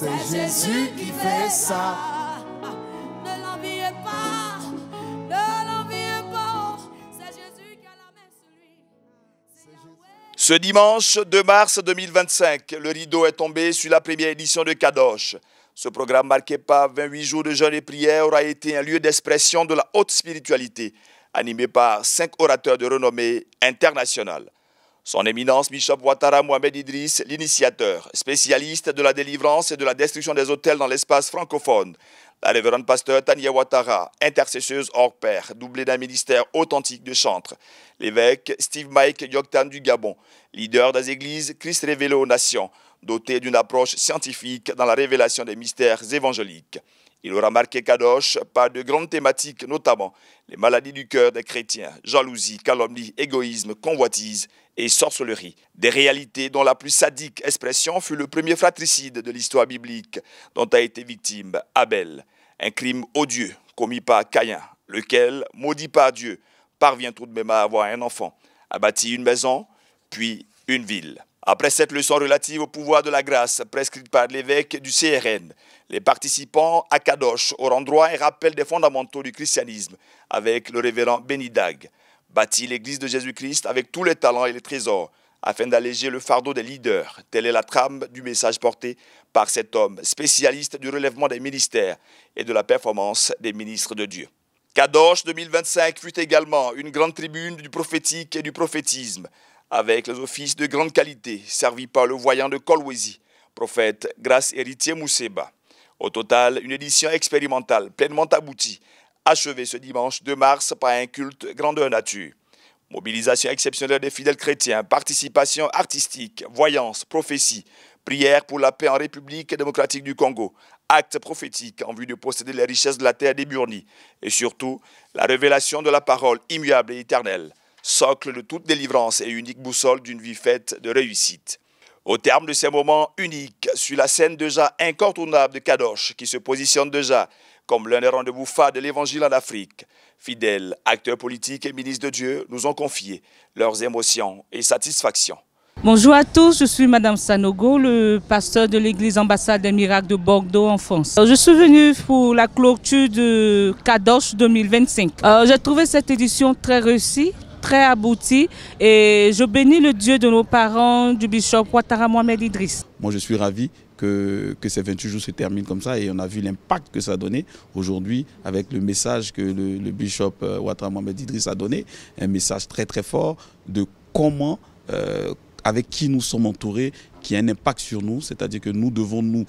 C'est Jésus qui fait ça. Ne l'enviez pas, ne l'enviez pas. C'est Jésus qui a la main sur lui. Ce dimanche 2 mars 2025, le rideau est tombé sur la première édition de Kadosh. Ce programme marqué par 28 jours de jeûne et prière aura été un lieu d'expression de la haute spiritualité, animé par 5 orateurs de renommée internationale. Son éminence Bishop Ouattara Mohamed Idriss, l'initiateur, spécialiste de la délivrance et de la destruction des autels dans l'espace francophone. La révérende pasteur Tania Ouattara, intercesseuse hors pair, doublée d'un ministère authentique de chantre. L'évêque Steve Mike Yoktan du Gabon, leader des églises Christ révélé aux nations, doté d'une approche scientifique dans la révélation des mystères évangéliques. Il aura marqué Kadosh par de grandes thématiques, notamment les maladies du cœur des chrétiens, jalousie, calomnie, égoïsme, convoitise et sorcellerie. Des réalités dont la plus sadique expression fut le premier fratricide de l'histoire biblique dont a été victime Abel. Un crime odieux commis par Caïn, lequel, maudit par Dieu, parvient tout de même à avoir un enfant, a bâti une maison, puis une ville. Après cette leçon relative au pouvoir de la grâce prescrite par l'évêque du CRN, les participants à Kadosh auront droit à un rappel des fondamentaux du christianisme avec le révérend Benidag. Bâtit l'Église de Jésus-Christ avec tous les talents et les trésors afin d'alléger le fardeau des leaders. Telle est la trame du message porté par cet homme spécialiste du relèvement des ministères et de la performance des ministres de Dieu. Kadosh 2025 fut également une grande tribune du prophétique et du prophétisme, avec les offices de grande qualité servis par le voyant de Kolwezi, prophète Grâce Héritier Mousseba. Au total, une édition expérimentale pleinement aboutie, achevée ce dimanche 2 mars par un culte grandeur nature. Mobilisation exceptionnelle des fidèles chrétiens, participation artistique, voyance, prophétie, prière pour la paix en République démocratique du Congo, acte prophétique en vue de posséder les richesses de la terre des Burnis et surtout la révélation de la parole immuable et éternelle, socle de toute délivrance et unique boussole d'une vie faite de réussite. Au terme de ces moments uniques, sur la scène déjà incontournable de Kadosh, qui se positionne déjà comme l'un des rendez-vous phares de l'évangile en Afrique, fidèles, acteurs politiques et ministres de Dieu nous ont confié leurs émotions et satisfactions. Bonjour à tous, je suis Madame Sanogo, le pasteur de l'église Ambassade des Miracles de Bordeaux en France. Je suis venue pour la clôture de Kadosh 2025. J'ai trouvé cette édition très réussie, très aboutie et je bénis le Dieu de nos parents, du bishop Ouattara Mohamed Idriss. Moi je suis ravi que ces 28 jours se terminent comme ça et on a vu l'impact que ça a donné aujourd'hui avec le message que le bishop Ouattara Mohamed Idriss a donné, un message très très fort de comment, avec qui nous sommes entourés, qui a un impact sur nous, c'est-à-dire que nous devons nous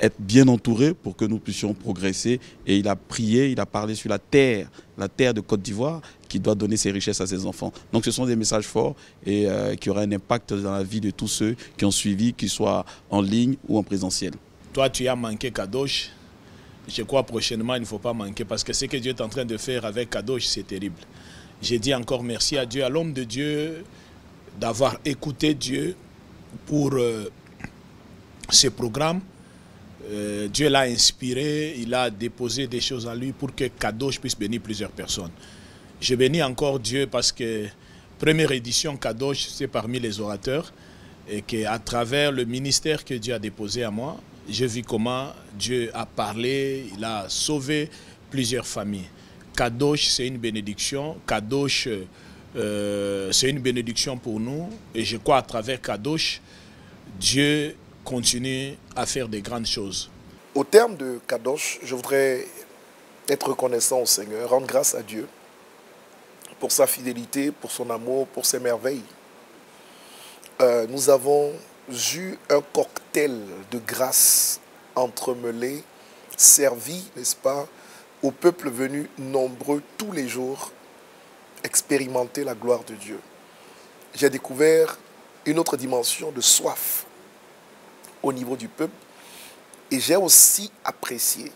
être bien entourés pour que nous puissions progresser. Et il a prié, il a parlé sur la terre de Côte d'Ivoire qui doit donner ses richesses à ses enfants. Donc ce sont des messages forts et qui auront un impact dans la vie de tous ceux qui ont suivi, qu'ils soient en ligne ou en présentiel. Toi, tu as manqué Kadosh. Je crois prochainement, il ne faut pas manquer parce que ce que Dieu est en train de faire avec Kadosh, c'est terrible. J'ai dit encore merci à Dieu, à l'homme de Dieu, d'avoir écouté Dieu pour ce programme. Dieu l'a inspiré, il a déposé des choses en lui pour que Kadosh puisse bénir plusieurs personnes. Je bénis encore Dieu parce que première édition Kadosh, c'est parmi les orateurs et qu'à travers le ministère que Dieu a déposé à moi, je vis comment Dieu a parlé, il a sauvé plusieurs familles. Kadosh, c'est une bénédiction. Kadosh, c'est une bénédiction pour nous et je crois à travers Kadosh, Dieu continue à faire des grandes choses. Au terme de Kadosh, je voudrais être reconnaissant au Seigneur, rendre grâce à Dieu pour sa fidélité, pour son amour, pour ses merveilles. Nous avons eu un cocktail de grâce entremêlé, servi, n'est-ce pas, au peuple venu nombreux tous les jours expérimenter la gloire de Dieu. J'ai découvert une autre dimension de soif au niveau du peuple et j'ai aussi apprécié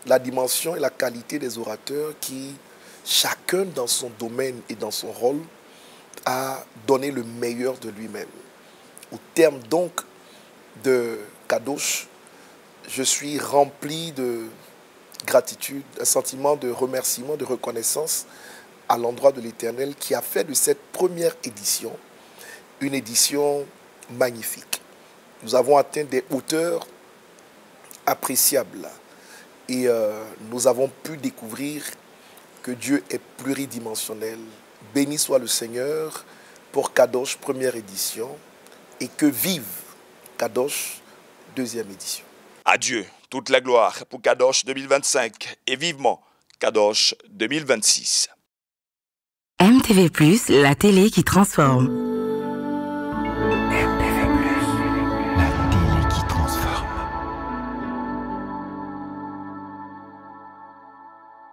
la dimension et la qualité des orateurs qui, chacun dans son domaine et dans son rôle, a donné le meilleur de lui-même. Au terme donc de Kadosh, je suis rempli de gratitude, un sentiment de remerciement, de reconnaissance à l'endroit de l'Éternel qui a fait de cette première édition une édition magnifique. Nous avons atteint des hauteurs appréciable. Et nous avons pu découvrir que Dieu est pluridimensionnel. Béni soit le Seigneur pour Kadosh première édition et que vive Kadosh deuxième édition. Adieu, toute la gloire pour Kadosh 2025 et vivement Kadosh 2026. MTV+, la télé qui transforme.